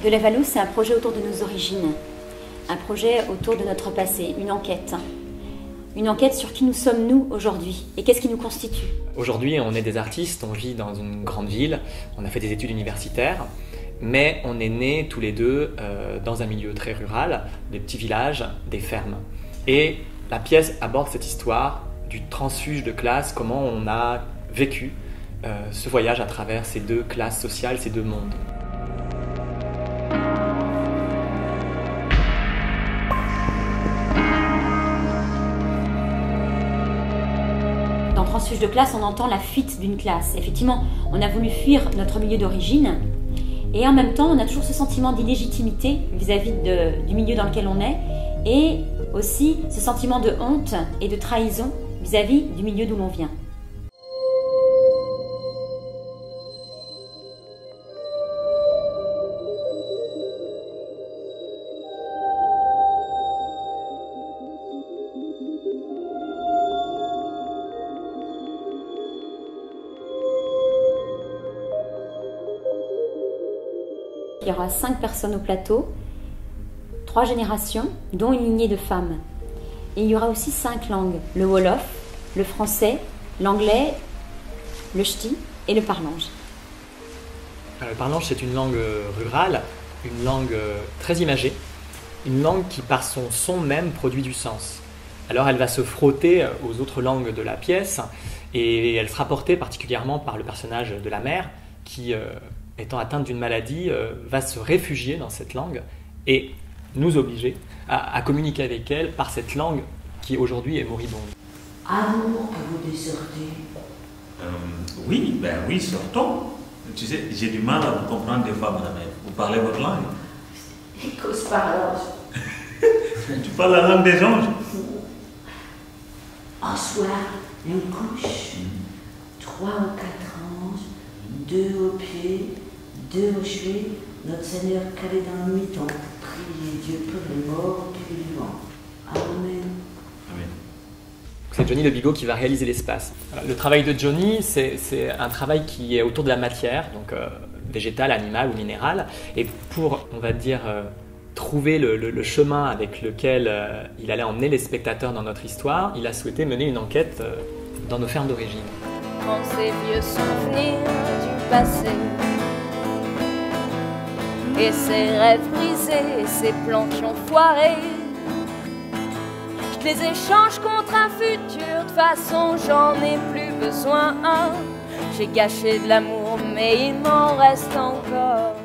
De la Valouse, c'est un projet autour de nos origines, un projet autour de notre passé, une enquête. Une enquête sur qui nous sommes nous aujourd'hui et qu'est-ce qui nous constitue. Aujourd'hui, on est des artistes, on vit dans une grande ville, on a fait des études universitaires, mais on est nés tous les deux dans un milieu très rural, des petits villages, des fermes. Et la pièce aborde cette histoire du transfuge de classe, comment on a vécu ce voyage à travers ces deux classes sociales, ces deux mondes. Dans Transfuge de classe, on entend la fuite d'une classe. Effectivement, on a voulu fuir notre milieu d'origine et en même temps, on a toujours ce sentiment d'illégitimité vis-à-vis du milieu dans lequel on est et aussi ce sentiment de honte et de trahison vis-à-vis du milieu d'où l'on vient. Il y aura 5 personnes au plateau, 3 générations, dont une lignée de femmes. Et il y aura aussi 5 langues, le Wolof, le français, l'anglais, le ch'ti et le parlange. Le parlange, c'est une langue rurale, une langue très imagée, une langue qui, par son son même, produit du sens. Alors elle va se frotter aux autres langues de la pièce et elle sera portée particulièrement par le personnage de la mère qui, étant atteinte d'une maladie, va se réfugier dans cette langue et nous obliger à communiquer avec elle par cette langue qui aujourd'hui est moribonde. Amour que vous désertez. Oui, sortons. Tu sais, j'ai du mal à vous comprendre des fois, madame. Vous parlez votre langue. Écoute, parlange. Tu parles la langue des anges. Un soir, une couche, 3 ou 4 anges, 2 aux pieds, 2 aux chevilles, notre Seigneur calé dans le miton, priez Dieu pour les morts et les vivants. Amen. Amen. C'est Johnny Le Bigot qui va réaliser l'espace. Le travail de Johnny, c'est un travail qui est autour de la matière, donc végétale, animale ou minérale. Et pour, on va dire, trouver le chemin avec lequel il allait emmener les spectateurs dans notre histoire, il a souhaité mener une enquête dans nos fermes d'origine. Quand ces vieux souvenirs du passé et ces rêves brisés, ces plans qui ont foiré, je les échange contre un futur, de façon j'en ai plus besoin. J'ai gâché de l'amour, mais il m'en reste encore.